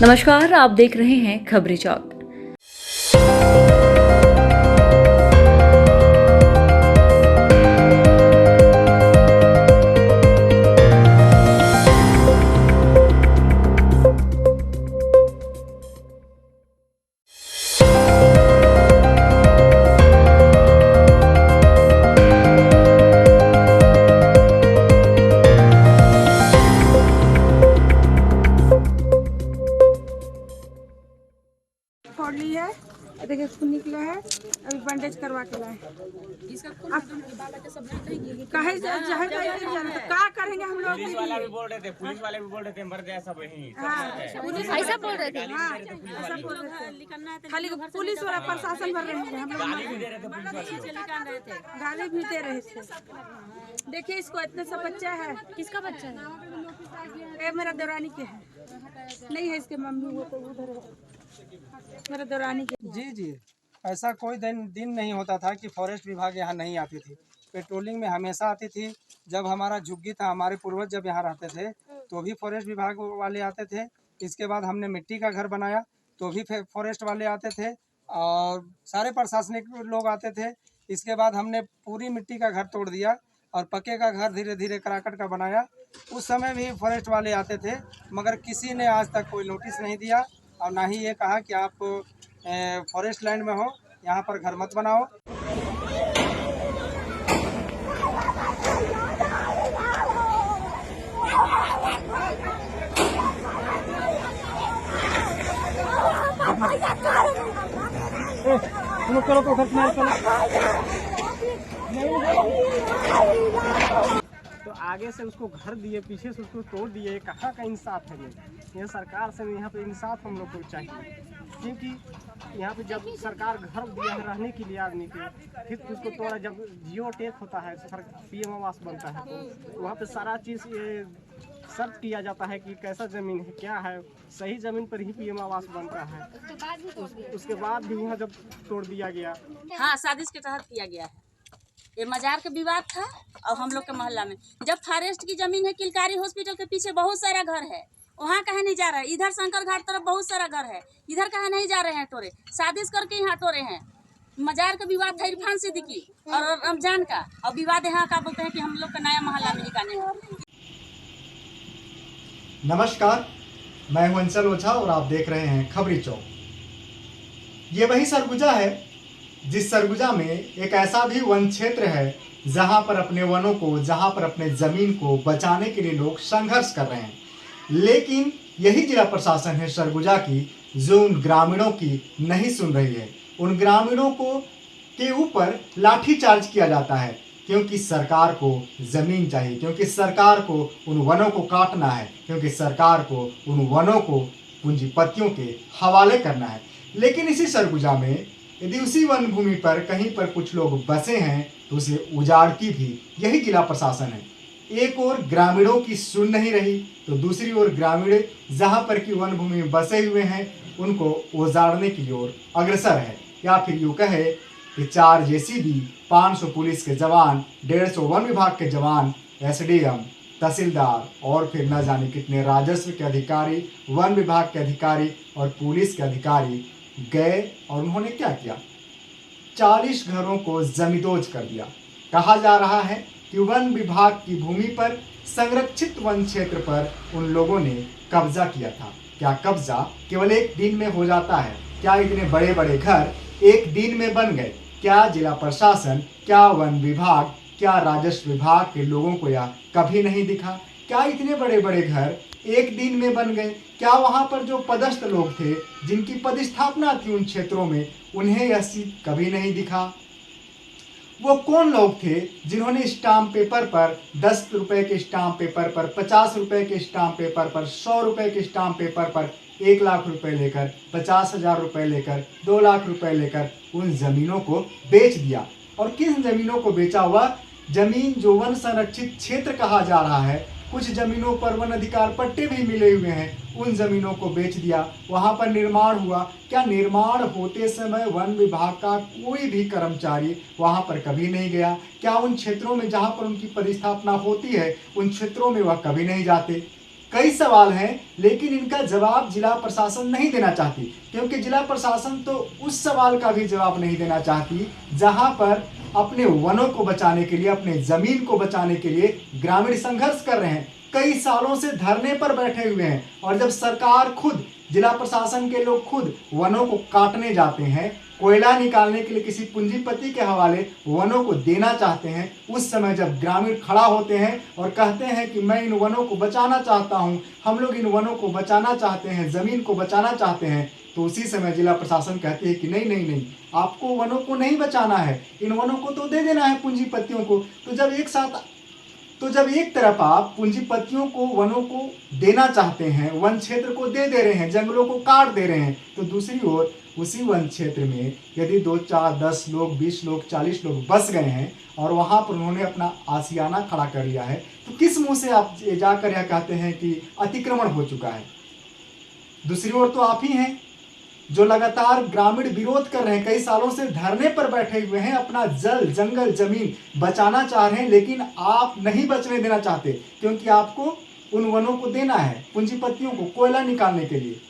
नमस्कार, आप देख रहे हैं खबरी चौक। फोड़ ली है, देखिए खून निकला है, अभी बैंडेज करवा के लाए। काहे जहाँ तो क्या करेंगे हम लोग? पुलिस वाले भी बोल रहे थे मर जाए सब यहीं। ऐसा बोल रहे थे, हाँ ऐसा बोल रहे थे। खाली पुलिस वाला प्रशासन भर रहे हैं, हम लोग गाली भी दे रहे थे पुलिस वाले को। गाली भी दे रहे थे। देखिए इसको इतना सा बच्चा है। किसका बच्चा है? ये मेरा दौरानी के है, नहीं है इसके मम्मी, वो तो उधर है मेरा दौरानी के। जी ऐसा कोई दिन नहीं होता था कि फॉरेस्ट विभाग यहाँ नहीं आती थी। पेट्रोलिंग में हमेशा आती थी। जब हमारा झुग्गी था, हमारे पूर्वज जब यहाँ रहते थे तो भी फॉरेस्ट विभाग वाले आते थे। इसके बाद हमने मिट्टी का घर बनाया तो भी फॉरेस्ट वाले आते थे और सारे प्रशासनिक लोग आते थे। इसके बाद हमने पूरी मिट्टी का घर तोड़ दिया और पक्के का घर धीरे धीरे कराकट का बनाया। उस समय भी फॉरेस्ट वाले आते थे, मगर किसी ने आज तक कोई नोटिस नहीं दिया और ना ही ये कहा कि आप फॉरेस्ट लैंड में हो, यहाँ पर घर मत बनाओ। तो आगे से उसको घर दिए, पीछे से उसको तोड़ दिए। कहाँ का इंसाफ है? ये सरकार से यहाँ पे इंसाफ हम लोग को चाहिए, क्योंकि यहाँ पे जब सरकार घर दिया है रहने के लिए आदमी के, फिर उसको तोड़ा। जब जियो टेक होता है, पीएम आवास बनता है, तो वहाँ पे सारा चीज़ ये सर्च किया जाता है कि कैसा ज़मीन है, क्या है। सही ज़मीन पर ही पीएम आवास बनता है। उसके बाद भी यहाँ जब तोड़ दिया गया। हाँ, साजिश के तहत किया गया है। ये मजार का विवाद था और हम लोग के मोहल्ला में जब फॉरेस्ट की जमीन है, किलकारी हॉस्पिटल के पीछे बहुत सारा घर है, वहाँ कहीं नहीं जा रहा है। इधर शंकर घाट तरफ बहुत सारा घर है, इधर कहीं नहीं जा रहे हैं टोरे। साजिश करके यहाँ टोरे हैं। मजार का विवाद था इरफान सिद्दीकी और रमजान का, और विवाद यहाँ का बोलते हैं कि हम लोग का नया मोहल्ला में निकालने हैं। नमस्कार, मैं हूं अंचल ओझा और आप देख रहे हैं खबरी चौक। ये वही सरगुजा है जिस सरगुजा में एक ऐसा भी वन क्षेत्र है जहां पर अपने वनों को, जहां पर अपने जमीन को बचाने के लिए लोग संघर्ष कर रहे हैं। लेकिन यही जिला प्रशासन है सरगुजा की जो उन ग्रामीणों की नहीं सुन रही है। उन ग्रामीणों को के ऊपर लाठीचार्ज किया जाता है, क्योंकि सरकार को जमीन चाहिए, क्योंकि सरकार को उन वनों को काटना है, क्योंकि सरकार को उन वनों को पूंजीपतियों के हवाले करना है। लेकिन इसी सरगुजा में यदि उसी वन भूमि पर कहीं पर कुछ लोग बसे हैं तो उसे उजाड़ती भी यही जिला प्रशासन है। एक ओर ग्रामीणों की सुन नहीं रही तो दूसरी ओर ग्रामीण जहां पर की वन भूमि में बसे हुए हैं उनको उजाड़ने की ओर अग्रसर है। या फिर यूँ कहे कि 4 जेसीबी, 500 पुलिस के जवान, 150 वन विभाग के जवान, एसडीएम, तहसीलदार और फिर न जाने कितने राजस्व के अधिकारी, वन विभाग के अधिकारी और पुलिस के अधिकारी गए और उन्होंने क्या किया? 40 घरों को जमींदोज कर दिया। कहा जा रहा है कि वन विभाग की भूमि पर, संरक्षित वन क्षेत्र पर उन लोगों ने कब्जा किया था। क्या कब्जा केवल एक दिन में हो जाता है? क्या इतने बड़े बड़े घर एक दिन में बन गए? क्या जिला प्रशासन, क्या वन विभाग, क्या राजस्व विभाग के लोगों को यह कभी नहीं दिखा? क्या इतने बड़े बड़े घर एक दिन में बन गए? क्या वहाँ पर जो पदस्थ लोग थे, जिनकी पदस्थापना थी उन क्षेत्रों में, उन्हें यह सीट कभी नहीं दिखा? वो कौन लोग थे जिन्होंने स्टाम्प पेपर पर 10 रुपए के स्टाम्प पेपर पर, 50 रुपए के स्टाम्प पेपर पर, 100 रुपए के स्टाम्प पेपर पर 1 लाख रुपए लेकर, 50,000 रुपए लेकर, 2 लाख रुपए लेकर उन जमीनों को बेच दिया? और किन जमीनों को बेचा हुआ? जमीन जो वन संरक्षित क्षेत्र कहा जा रहा है, कुछ जमीनों पर वन अधिकार पट्टे भी मिले हुए हैं, उन जमीनों को बेच दिया। वहां पर निर्माण हुआ। क्या निर्माण होते समय वन विभाग का कोई भी कर्मचारी वहां पर कभी नहीं गया? क्या उन क्षेत्रों में जहां पर उनकी पदस्थापना होती है उन क्षेत्रों में वह कभी नहीं जाते? कई सवाल हैं, लेकिन इनका जवाब जिला प्रशासन नहीं देना चाहती, क्योंकि जिला प्रशासन तो उस सवाल का भी जवाब नहीं देना चाहती जहां पर अपने वनों को बचाने के लिए, अपने जमीन को बचाने के लिए ग्रामीण संघर्ष कर रहे हैं, कई सालों से धरने पर बैठे हुए हैं। और जब सरकार खुद, जिला प्रशासन के लोग खुद वनों को काटने जाते हैं, कोयला निकालने के लिए किसी पूंजीपति के हवाले वनों को देना चाहते हैं, उस समय जब ग्रामीण खड़ा होते हैं और कहते हैं कि मैं इन वनों को बचाना चाहता हूं, हम लोग इन वनों को बचाना चाहते हैं, जमीन को बचाना चाहते हैं, तो उसी समय जिला प्रशासन कहती है कि नहीं नहीं नहीं, आपको वनों को नहीं बचाना है, इन वनों को तो दे देना है पूंजीपतियों को। तो जब एक तरफ आप पूंजीपतियों को वनों को देना चाहते हैं, वन क्षेत्र को दे रहे हैं, जंगलों को काट दे रहे हैं, तो दूसरी ओर उसी वन क्षेत्र में यदि 2, 4, 10 लोग, 20 लोग, 40 लोग बस गए हैं और वहां पर उन्होंने अपना आशियाना खड़ा कर लिया है, तो किस मुंह से आप जाकर यह कहते हैं कि अतिक्रमण हो चुका है? दूसरी ओर तो आप ही हैं जो लगातार ग्रामीण विरोध कर रहे हैं, कई सालों से धरने पर बैठे हुए हैं, अपना जल, जंगल, जमीन बचाना चाह रहे हैं, लेकिन आप नहीं बचने देना चाहते, क्योंकि आपको उन वनों को देना है पूंजीपतियों को कोयला निकालने के लिए।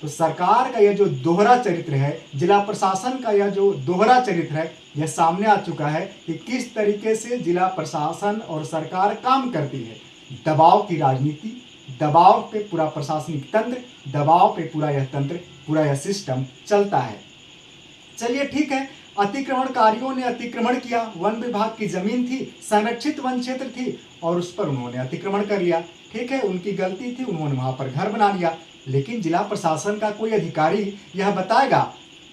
तो सरकार का यह जो दोहरा चरित्र है, जिला प्रशासन का यह जो दोहरा चरित्र है, यह सामने आ चुका है कि किस तरीके से जिला प्रशासन और सरकार काम करती है। दबाव की राजनीति, दबाव पे पूरा प्रशासनिक तंत्र, दबाव पे पूरा यह तंत्र, पूरा यह सिस्टम चलता है। चलिए ठीक है, अतिक्रमणकारियों ने अतिक्रमण किया, वन विभाग की जमीन थी, संरक्षित वन क्षेत्र थी और उस पर उन्होंने अतिक्रमण कर लिया, ठीक है, उनकी गलती थी, उन्होंने वहां पर घर बना लिया। लेकिन जिला प्रशासन का कोई अधिकारी यह बताएगा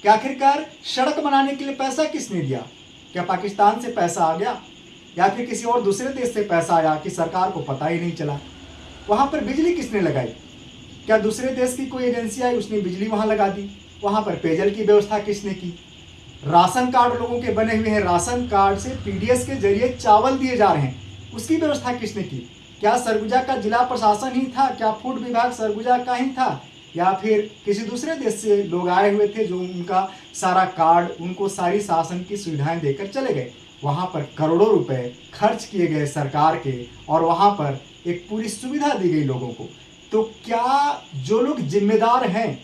कि आखिरकार सड़क बनाने के लिए पैसा किसने दिया? क्या पाकिस्तान से पैसा आ गया या फिर किसी और दूसरे देश से पैसा आया कि सरकार को पता ही नहीं चला? वहां पर बिजली किसने लगाई? क्या दूसरे देश की कोई एजेंसी आई, उसने बिजली वहां लगा दी? वहां पर पेयजल की व्यवस्था किसने की? राशन कार्ड लोगों के बने हुए हैं, राशन कार्ड से पीडीएस के जरिए चावल दिए जा रहे हैं, उसकी व्यवस्था किसने की? क्या सरगुजा का जिला प्रशासन ही था? क्या फूड विभाग सरगुजा का ही था? या फिर किसी दूसरे देश से लोग आए हुए थे जो उनका सारा कार्ड, उनको सारी शासन की सुविधाएं देकर चले गए? वहां पर करोड़ों रुपए खर्च किए गए सरकार के और वहां पर एक पूरी सुविधा दी गई लोगों को। तो क्या जो लोग जिम्मेदार हैं,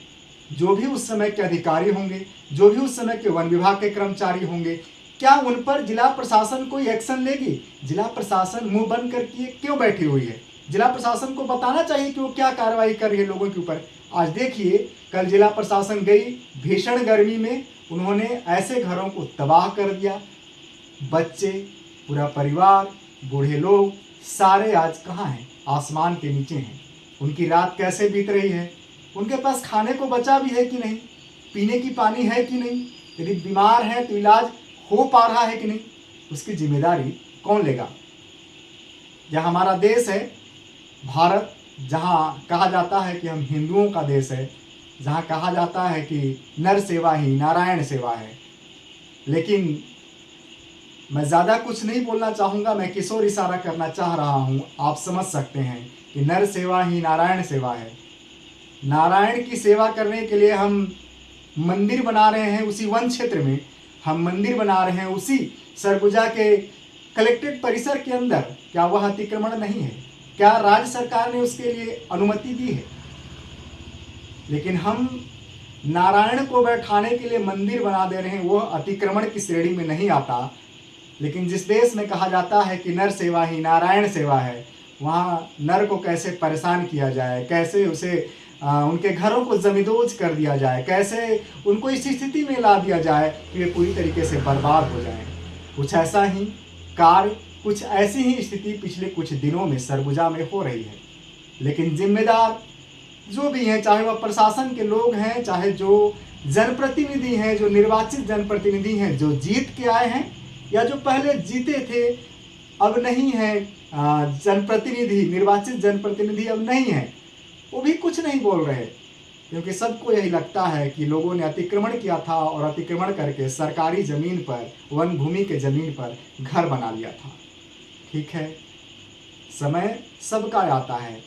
जो भी उस समय के अधिकारी होंगे, जो भी उस समय के वन विभाग के कर्मचारी होंगे, क्या उन पर जिला प्रशासन कोई एक्शन लेगी? जिला प्रशासन मुंह बंद करके क्यों बैठी हुई है? जिला प्रशासन को बताना चाहिए कि वो क्या कार्रवाई कर रही है लोगों के ऊपर। आज देखिए, कल जिला प्रशासन गई, भीषण गर्मी में उन्होंने ऐसे घरों को तबाह कर दिया, बच्चे, पूरा परिवार, बूढ़े लोग सारे आज कहाँ हैं? आसमान के नीचे हैं। उनकी रात कैसे बीत रही है? उनके पास खाने को बचा भी है कि नहीं? पीने की पानी है कि नहीं? यदि बीमार है तो इलाज हो पा रहा है कि नहीं? उसकी जिम्मेदारी कौन लेगा? यह हमारा देश है भारत, जहाँ कहा जाता है कि हम हिंदुओं का देश है, जहाँ कहा जाता है कि नर सेवा ही नारायण सेवा है। लेकिन मैं ज़्यादा कुछ नहीं बोलना चाहूँगा, मैं किशोर इशारा करना चाह रहा हूँ, आप समझ सकते हैं कि नर सेवा ही नारायण सेवा है। नारायण की सेवा करने के लिए हम मंदिर बना रहे हैं उसी वन क्षेत्र में, हम मंदिर बना रहे हैं उसी सरगुजा के कलेक्ट्रेट परिसर के अंदर। क्या वह अतिक्रमण नहीं है? क्या राज्य सरकार ने उसके लिए अनुमति दी है? लेकिन हम नारायण को बैठाने के लिए मंदिर बना दे रहे हैं, वह अतिक्रमण की श्रेणी में नहीं आता। लेकिन जिस देश में कहा जाता है कि नर सेवा ही नारायण सेवा है, वहाँ नर को कैसे परेशान किया जाए, कैसे उसे उनके घरों को जमींदोज कर दिया जाए, कैसे उनको इस स्थिति में ला दिया जाए कि वे पूरी तरीके से बर्बाद हो जाएं। कुछ ऐसा ही कार्य, कुछ ऐसी ही स्थिति पिछले कुछ दिनों में सरगुजा में हो रही है। लेकिन जिम्मेदार जो भी हैं, चाहे वह प्रशासन के लोग हैं, चाहे जो जनप्रतिनिधि हैं, जो निर्वाचित जनप्रतिनिधि हैं, जो जीत के आए हैं या जो पहले जीते थे अब नहीं है जनप्रतिनिधि, निर्वाचित जनप्रतिनिधि अब नहीं है, वो भी कुछ नहीं बोल रहे, क्योंकि सबको यही लगता है कि लोगों ने अतिक्रमण किया था और अतिक्रमण करके सरकारी ज़मीन पर, वन भूमि के ज़मीन पर घर बना लिया था। ठीक है, समय सबका आता है,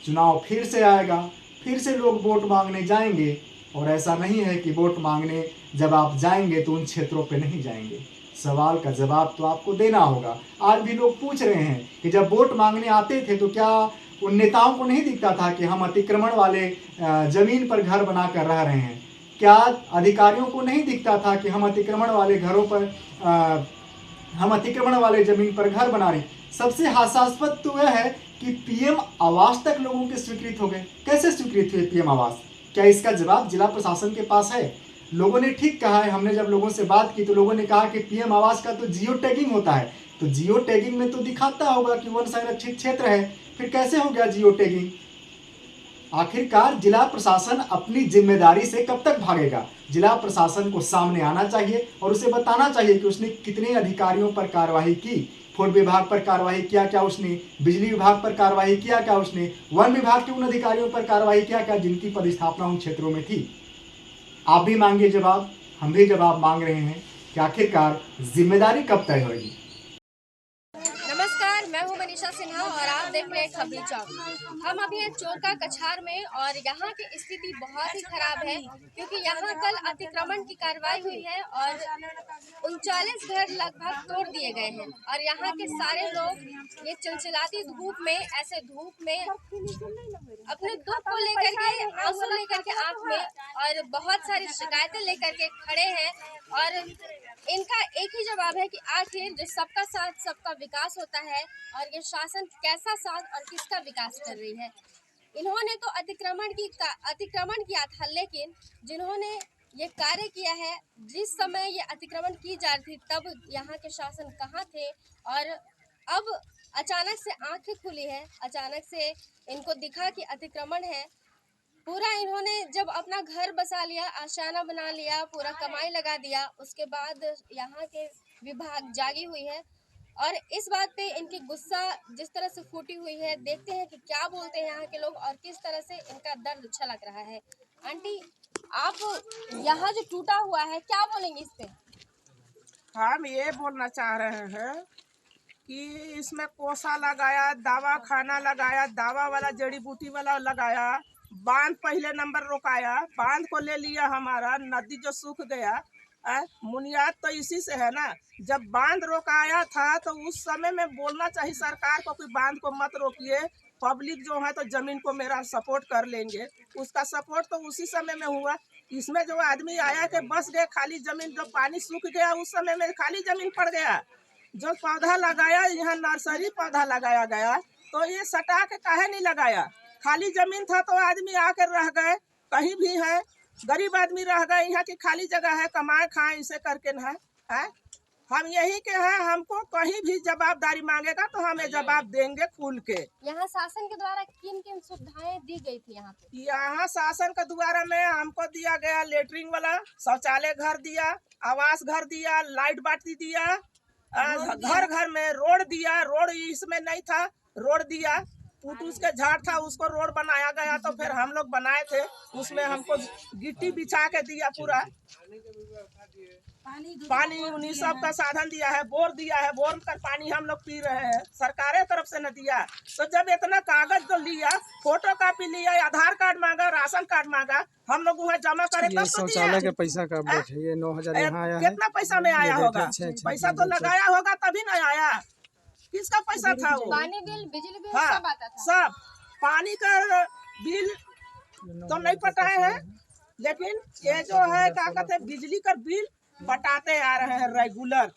चुनाव फिर से आएगा, फिर से लोग वोट मांगने जाएंगे। और ऐसा नहीं है कि वोट मांगने जब आप जाएंगे तो उन क्षेत्रों पे नहीं जाएंगे, सवाल का जवाब तो आपको देना होगा। आज भी लोग पूछ रहे हैं कि जब वोट मांगने आते थे तो क्या उन नेताओं को नहीं दिखता था कि हम अतिक्रमण वाले जमीन पर घर बनाकर रह रहे हैं? क्या अधिकारियों को नहीं दिखता था कि हम अतिक्रमण वाले घरों पर हम अतिक्रमण वाले जमीन पर घर बना रहे? सबसे हास्यास्पद तो यह है कि पीएम आवास तक लोगों के स्वीकृत हो गए। कैसे स्वीकृत हुए पीएम आवास? क्या इसका जवाब जिला प्रशासन के पास है? लोगों ने ठीक कहा है। हमने जब लोगों से बात की तो लोगों ने कहा कि पीएम आवास का तो जियो टैगिंग होता है, तो जियो टैगिंग में तो दिखाता होगा कि वन संरक्षित क्षेत्र है, फिर कैसे हो गया जियो टैगिंग? आखिरकार जिला प्रशासन अपनी जिम्मेदारी से कब तक भागेगा? जिला प्रशासन को सामने आना चाहिए और उसे बताना चाहिए कि उसने कितने अधिकारियों पर कार्रवाई की। फूड विभाग पर कार्रवाई किया क्या उसने? बिजली विभाग पर कार्रवाई किया क्या उसने? वन विभाग के उन अधिकारियों पर कार्रवाई किया क्या जिनकी पदस्थापना उन क्षेत्रों में थी? आप भी मांगिए जवाब, हम भी जवाब मांग रहे हैं कि आखिरकार जिम्मेदारी कब तय होगी। नमस्कार, मैं हूं मनीषा सिन्हा और आप देख रहे हैं खबरी चौक। हम अभी हैं चोरका कछार में और यहाँ की स्थिति बहुत ही खराब है क्योंकि यहाँ कल अतिक्रमण की कार्रवाई हुई है और 39 घर लगभग तोड़ दिए गए हैं और यहाँ के सारे लोग ये चिलचिलाती धूप में, ऐसे धूप में अपने दुख को लेकर के, आंसू लेकर के आंख में और बहुत सारी शिकायतें लेकर के खड़े हैं और इनका एक ही जवाब है कि आखिर जो सबका साथ सबका विकास होता है और ये शासन कैसा साथ और किसका विकास कर रही है। इन्होंने तो अतिक्रमण किया था, लेकिन जिन्होंने ये कार्य किया है, जिस समय ये अतिक्रमण की जा रही थी तब यहाँ के शासन कहाँ थे और अब अचानक से आंखें खुली है, अचानक से इनको दिखा कि अतिक्रमण है। पूरा इन्होंने जब अपना घर बसा लिया, आशियाना बना लिया, पूरा कमाई लगा दिया, उसके बाद यहाँ के विभाग जागी हुई है और इस बात पे इनकी गुस्सा जिस तरह से फूटी हुई है, देखते हैं कि क्या बोलते हैं यहाँ के लोग और किस तरह से इनका दर्द छलक रहा है। आंटी, आप यहाँ जो टूटा हुआ है क्या बोलेंगे इस पे? हम ये बोलना चाह रहे हैं कि इसमें कोसा लगाया, दवा खाना लगाया, दवा वाला जड़ी बूटी वाला लगाया, बांध पहले नंबर रोकाया, बांध को ले लिया हमारा, नदी जो सूख गया। बुनियाद तो इसी से है ना। जब बांध रोकाया था तो उस समय में बोलना चाहिए सरकार को कि बांध को मत रोकिए, पब्लिक जो है तो जमीन को मेरा सपोर्ट कर लेंगे। उसका सपोर्ट तो उसी समय में हुआ। इसमें जो आदमी आया कि बस गए खाली जमीन, जो पानी सूख गया उस समय में खाली जमीन पड़ गया। जो पौधा लगाया, यहाँ नर्सरी पौधा लगाया गया, तो ये सटा के काहे नहीं लगाया? खाली जमीन था तो आदमी आकर रह गए, कहीं भी है, गरीब आदमी रह गए। यहाँ की खाली जगह है, कमाए खाए इसे करके न है। हम यही के हैं, हमको कहीं भी जवाबदारी मांगेगा तो हमें जवाब देंगे खुल के। यहाँ शासन के द्वारा किन किन सुविधाएं दी गई थी? यहाँ शासन के द्वारा में हमको दिया गया लेटरिन वाला, शौचालय घर दिया, आवास घर दिया, लाइट बाटी दिया, घर घर में रोड दिया। रोड इसमें नहीं था, रोड दिया। पुटूस के झाड़ था उसको रोड बनाया गया, तो फिर हम लोग बनाए थे, उसमें हमको गिट्टी बिछा के दिया। पूरा पानी उन्हीं सब का साधन दिया है, बोर दिया है, बोर का पानी हम लोग पी रहे हैं, सरकारें तरफ से न दिया। तो जब इतना कागज तो लिया, फोटो कॉपी लिया, आधार कार्ड मांगा, राशन कार्ड मांगा, हम लोग वहाँ जमा करे तब तो शौचालय के पैसा का अपडेट है, ये 9,000 यहाँ आया है। कितना पैसा में आया होगा? पैसा तो लगाया होगा तभी न आया। किसका पैसा था वो? पानी बिल, बिजली बिल, हाँ, सब आता था। सब पानी का बिल तो नहीं पटाए हैं, लेकिन ये जो है क्या कहते हैं, बिजली का बिल पटाते आ रहे हैं रेगुलर।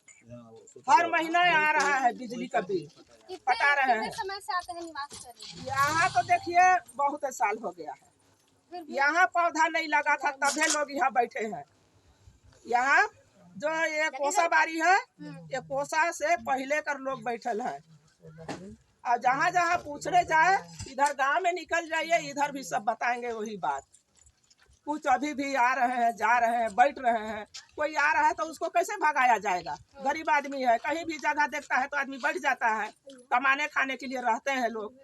हर महीना आ रहा है बिजली का बिल पटा रहे हैं। समय से आते हैं निवास कर रहे हैं? यहाँ तो देखिए बहुत साल हो गया है, यहाँ पौधा नहीं लगा था तभी लोग यहाँ बैठे हैं। यहाँ जो ये कोसा बारी है, ये कोसा से पहले कर लोग बैठल है। और जहाँ जहाँ पूछने जाए, इधर गांव में निकल जाइए, इधर भी सब बताएंगे वही बात। कुछ अभी भी आ रहे हैं, जा रहे हैं, बैठ रहे हैं। कोई आ रहा है तो उसको कैसे भगाया जाएगा? गरीब आदमी है, कहीं भी जगह देखता है तो आदमी बैठ जाता है। कमाने खाने के लिए रहते हैं लोग,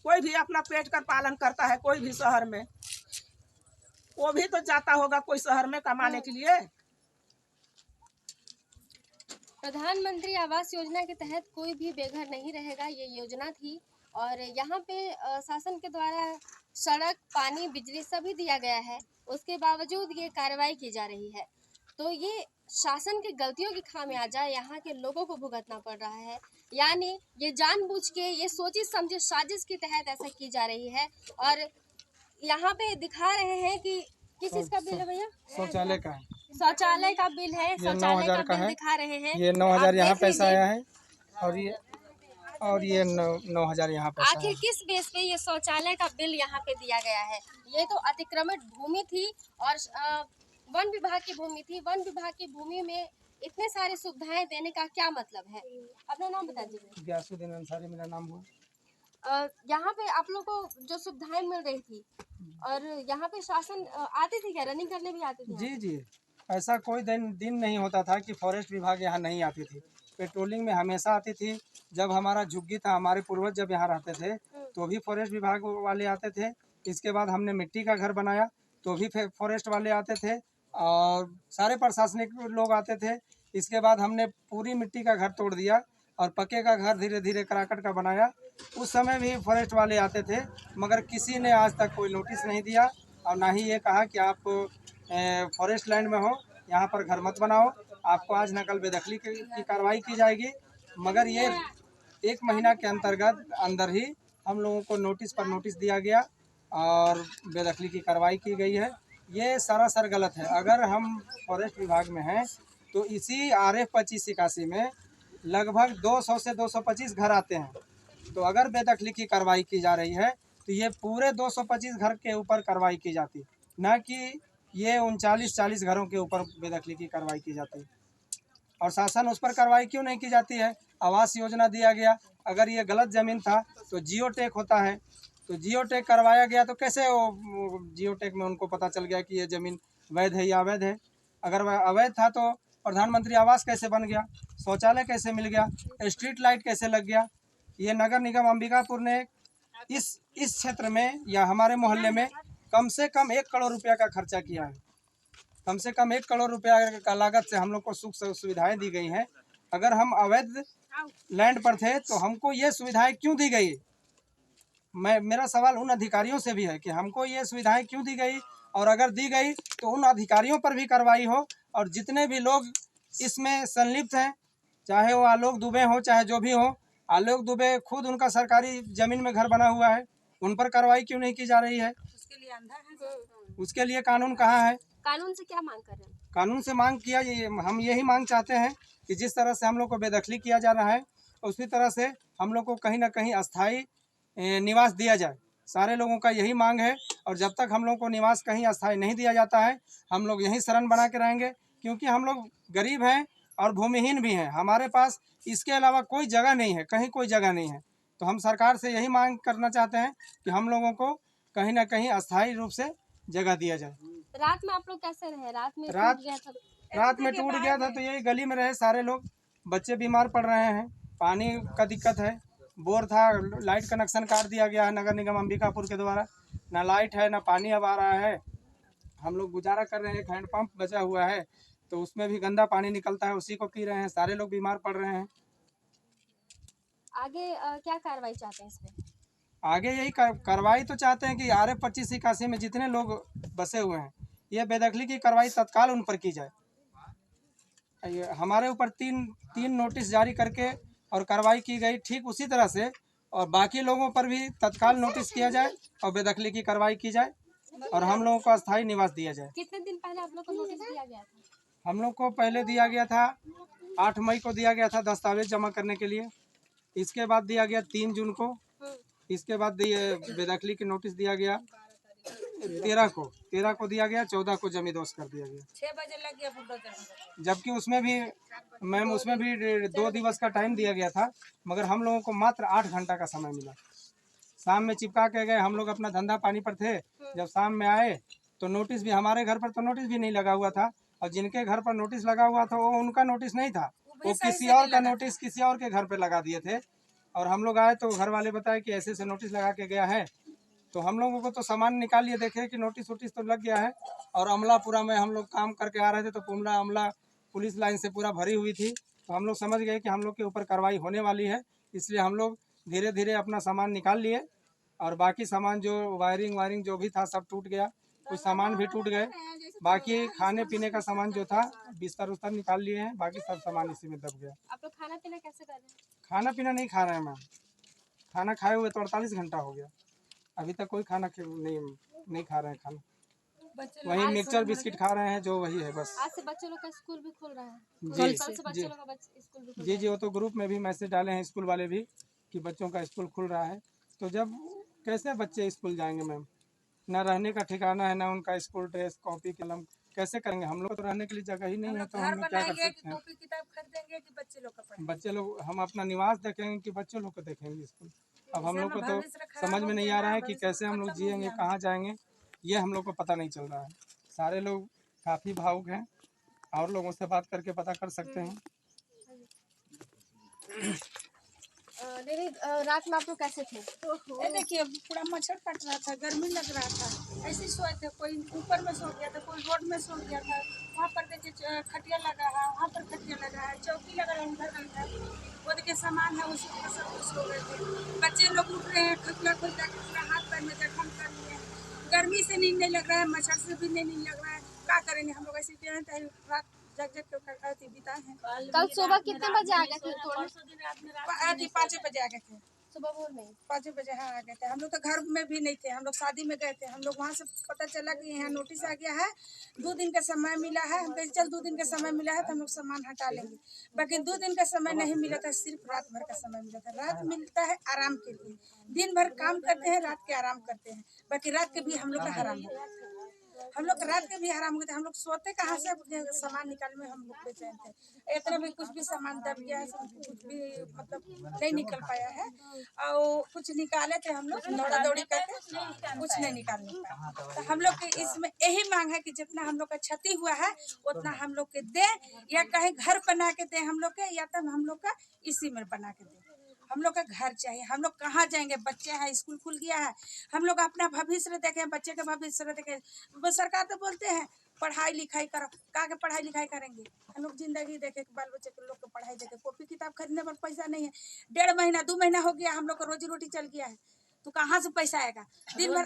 कोई भी अपना पेट का पालन करता है। कोई भी शहर में वो भी तो जाता होगा कोई शहर में कमाने के लिए। प्रधानमंत्री आवास योजना के तहत कोई भी बेघर नहीं रहेगा, ये योजना थी और यहाँ पे शासन के द्वारा सड़क, पानी, बिजली सभी दिया गया है। उसके बावजूद ये कार्रवाई की जा रही है, तो ये शासन की गलतियों की खामियाजा यहाँ के लोगों को भुगतना पड़ रहा है। यानी ये जानबूझ के, ये सोची समझी साजिश के तहत ऐसा की जा रही है। और यहाँ पे दिखा रहे हैं कि किस चीज का बिल है भैया? शौचालय का है, शौचालय का बिल है, ये शौचालय 9,000 का का बिल है। दिखा रहे हैं। ये 9,000 आप यहाँ देख पैसा लीजिए। आया है और ये 9,000 यहाँ पैसा आखिर है। किस बेस पे ये शौचालय का बिल यहाँ पे दिया गया है? ये तो अतिक्रमित भूमि थी और वन विभाग की भूमि थी। वन विभाग की भूमि में इतने सारे सुविधाएं देने का क्या मतलब है? अपना नाम बता दीजिए। ग्यासुद्दीन अंसारी मेरा नाम हुआ। यहाँ पे आप लोग को जो सुविधाएं मिल रही थी और यहाँ पे शासन आती थी क्या? रनिंग करने भी आती थी? जी जी, ऐसा कोई दिन नहीं होता था कि फॉरेस्ट विभाग यहाँ नहीं आती थी। पेट्रोलिंग में हमेशा आती थी। जब हमारा झुग्गी था, हमारे पूर्वज जब यहाँ रहते थे तो भी फॉरेस्ट विभाग वाले आते थे। इसके बाद हमने मिट्टी का घर बनाया तो भी फॉरेस्ट वाले आते थे और सारे प्रशासनिक लोग आते थे। इसके बाद हमने पूरी मिट्टी का घर तोड़ दिया और पक्के का घर धीरे धीरे कराकट का बनाया। उस समय भी फॉरेस्ट वाले आते थे, मगर किसी ने आज तक कोई नोटिस नहीं दिया और ना ही ये कहा कि आप फॉरेस्ट लैंड में हो, यहाँ पर घर मत बनाओ, आपको आज नकल बेदखली की कार्रवाई की जाएगी। मगर ये 1 महीना के अंदर ही हम लोगों को नोटिस पर नोटिस दिया गया और बेदखली की कार्रवाई की गई है। ये सरासर गलत है। अगर हम फॉरेस्ट विभाग में हैं तो इसी RF 2581 में लगभग 200 से 225 घर आते हैं। तो अगर बेदखली की कार्रवाई की जा रही है तो ये पूरे 225 घर के ऊपर कार्रवाई की जाती, ना कि ये 39-40 घरों के ऊपर बेदखली की कार्रवाई की जाती। और शासन उस पर कार्रवाई क्यों नहीं की जाती है? आवास योजना दिया गया, अगर ये गलत ज़मीन था तो जियो टैग होता है, तो जियो टैग करवाया गया तो कैसे वो जियो टैग में उनको पता चल गया कि ये ज़मीन वैध है या अवैध है? अगर वह अवैध था तो प्रधानमंत्री आवास कैसे बन गया? शौचालय कैसे मिल गया? स्ट्रीट लाइट कैसे लग गया? ये नगर निगम अंबिकापुर ने इस क्षेत्र में या हमारे मोहल्ले में कम से कम 1 करोड़ रुपया का खर्चा किया है। कम से कम 1 करोड़ रुपया का लागत से हम लोग को सुख सुविधाएं दी गई हैं। अगर हम अवैध लैंड पर थे तो हमको ये सुविधाएं क्यों दी गई? मेरा सवाल उन अधिकारियों से भी है कि हमको ये सुविधाएं क्यों दी गई, और अगर दी गई तो उन अधिकारियों पर भी कार्रवाई हो और जितने भी लोग इसमें संलिप्त हैं, चाहे वो आलोक दुबे हो चाहे जो भी हो। आलोक दुबे खुद उनका सरकारी जमीन में घर बना हुआ है, उन पर कार्रवाई क्यों नहीं की जा रही है? उसके लिए कानून कहाँ है? कानून से क्या मांग कर रहे हैं? कानून से मांग किया, हम यही मांग चाहते हैं कि जिस तरह से हम लोग को बेदखली किया जा रहा है उसी तरह से हम लोग को कहीं ना कहीं अस्थाई निवास दिया जाए। सारे लोगों का यही मांग है और जब तक हम लोग को निवास कहीं अस्थाई नहीं दिया जाता है हम लोग यहीं शरण बना के रहेंगे, क्योंकि हम लोग गरीब हैं और भूमिहीन भी हैं। हमारे पास इसके अलावा कोई जगह नहीं है, कहीं कोई जगह नहीं है। तो हम सरकार से यही मांग करना चाहते हैं कि हम लोगों को कहीं ना कहीं अस्थाई रूप से जगह दिया जाए। रात में आप लोग कैसे रहे? रात में टूट गया था तो यही गली में रहे सारे लोग। बच्चे बीमार पड़ रहे हैं, पानी का दिक्कत है, बोर था, लाइट कनेक्शन काट दिया गया है नगर निगम अंबिकापुर के द्वारा। ना लाइट है ना पानी अब आ रहा है। हम लोग गुजारा कर रहे हैं, एक हैंडपम्प बचा हुआ है तो उसमें भी गंदा पानी निकलता है, उसी को पी रहे हैं। सारे लोग बीमार पड़ रहे हैं। आगे क्या कार्रवाई चाहते हैं इसमें? आगे यही कार्रवाई तो चाहते हैं कि RF 2581 में जितने लोग बसे हुए हैं ये बेदखली की कार्रवाई तत्काल उन पर की जाए। हमारे ऊपर तीन नोटिस जारी करके और कार्रवाई की गई, ठीक उसी तरह से और बाकी लोगों पर भी तत्काल नोटिस किया जाए और बेदखली की कार्रवाई की जाए और हम लोगों को अस्थायी निवास दिया जाए। कितने दिन पहले आप लोग को नोटिस दिया गया था? हम लोग को पहले दिया गया था 8 मई को दिया गया था दस्तावेज जमा करने के लिए। इसके बाद दिया गया 3 जून को। इसके बाद बेदखली की नोटिस दिया गया 13 को दिया गया, 14 को जमींदोज कर दिया गया। 6 बजे लग गया, जबकि उसमें भी 2 दिवस का टाइम दिया गया था, मगर हम लोगों को मात्र 8 घंटा का समय मिला। शाम में चिपका के गए, हम लोग अपना धंधा पानी पर थे। जब शाम में आए तो नोटिस भी, हमारे घर पर तो नोटिस भी नहीं लगा हुआ था और जिनके घर पर नोटिस लगा हुआ था वो उनका नोटिस नहीं था, वो किसी और का नोटिस किसी और के घर पे लगा दिए थे। और हम लोग आए तो घर वाले बताए कि ऐसे से नोटिस लगा के गया है। तो हम लोगों को तो सामान निकाल लिए, देखे कि नोटिस तो लग गया है। और अमलापुरा में हम लोग काम करके आ रहे थे तो पूरा अमला पुलिस लाइन से पूरा भरी हुई थी। तो हम लोग समझ गए कि हम लोग के ऊपर कार्रवाई होने वाली है, इसलिए हम लोग धीरे धीरे अपना सामान निकाल लिए और बाकी सामान जो वायरिंग जो भी था सब टूट गया, कुछ सामान भी टूट गए। बाकी खाने पीने का सामान जो था बिस्तर उस्तर निकाल लिए हैं, बाकी सब सामान इसी में दब गया। आप लोग खाना पीना कैसे कर रहे हैं? खाना पीना नहीं खा रहे हैं मैम। खाना खाए हुए तो 48 घंटा हो गया, अभी तक कोई खाना नहीं खा रहे हैं खाना। वही मिक्सचर बिस्किट खा रहे हैं, जो वही है बस। आज से बच्चे लोग का स्कूल भी खुल रहा है। जी कल से बच्चे लोग का स्कूल भी खुल जी, वो तो ग्रुप में भी मैसेज डाले हैं स्कूल वाले भी कि बच्चों का स्कूल खुल रहा है। तो जब कैसे बच्चे स्कूल जाएंगे मैम? ना रहने का ठिकाना है, ना उनका स्कूल ड्रेस, कॉपी कलम, कैसे करेंगे? हम लोग तो रहने के लिए जगह ही नहीं है, तो हम लोग क्या कर सकते हैं? कॉपी किताब खरीदेंगे कि बच्चे लोग का पढ़ेंगे? बच्चे लोग, हम अपना निवास देखेंगे कि बच्चों लोग को देखेंगे स्कूल? अब हम लोग को तो समझ में नहीं आ रहा है कि कैसे हम लोग जिएंगे, कहाँ जाएंगे, ये हम लोग को पता नहीं चल रहा है। सारे लोग काफ़ी भावुक हैं, और लोगों से बात करके पता कर सकते हैं। दीदी रात में आप लोग कैसे थे? ये देखिए पूरा मच्छर काट रहा था, गर्मी लग रहा था, ऐसे सोए थे। कोई ऊपर में सो गया था, कोई रोड में सो गया था। वहाँ पर देखिए खटिया लगा है, वहाँ पर खटिया लगा है, चौकी लगा है, उधर अंदर वो देखिए सामान है, उसी में सब कुछ सो गए थे। बच्चे लोग उठ रहे हैं, खटिया खोल जाकर पूरा हाथ पैर में जख्म कर लिए हैं। गर्मी से नींद नहीं लग रहा है, मच्छर से भी नहीं लग रहा है। क्या करेंगे हम लोग? ऐसे रात जग के बिताए हैं। कल सुबह कितने बजे आ गए थे? 5 बजे आ गए थे, सुबह भोर में 5 बजे हाँ आ गए थे। हम लोग तो घर में भी नहीं थे, हम लोग शादी में गए थे। हम लोग वहाँ से पता चला कि यहाँ नोटिस आ गया है, 2 दिन का समय मिला है। हम कहे चल 2 दिन का समय मिला है तो हम लोग सामान हटा लेंगे। बाकी 2 दिन का समय नहीं मिला था, सिर्फ रात भर का समय मिला था। रात मिलता है आराम के लिए, दिन भर काम करते हैं, रात के आराम करते हैं। बाकी रात के भी हम लोग का हराम है, हम लोग रात के भी हराम होते। हम लोग सोते कहाँ से? सामान निकालने में हम लोग बेचैन थे। इतना भी कुछ भी सामान दब गया है, कुछ भी मतलब नहीं निकल पाया है। और कुछ निकाले थे हम लोग, दौड़ा दौड़ी करके कुछ नहीं निकाल पाया। तो हम लोग के इसमें यही मांग है कि जितना हम लोग का क्षति हुआ है उतना हम लोग के दे, या कहीं घर बना के दे हम लोग के, या तब हम लोग का इसी में बना के दे। हम लोग का घर चाहिए। हम लोग कहाँ जाएंगे? बच्चे हैं, स्कूल खुल गया है, हम लोग अपना भविष्य देखें, बच्चे का भविष्य देखें। वो सरकार तो बोलते हैं पढ़ाई लिखाई करो, का के पढ़ाई लिखाई करेंगे? हम लोग जिंदगी देखे, बाल बच्चे के लोग को पढ़ाई देखे, कॉपी किताब खरीदने पर पैसा नहीं है। 1.5 महीना 2 महीना हो गया हम लोग को रोजी रोटी चल गया है, तो कहाँ से पैसा आएगा? दिन भर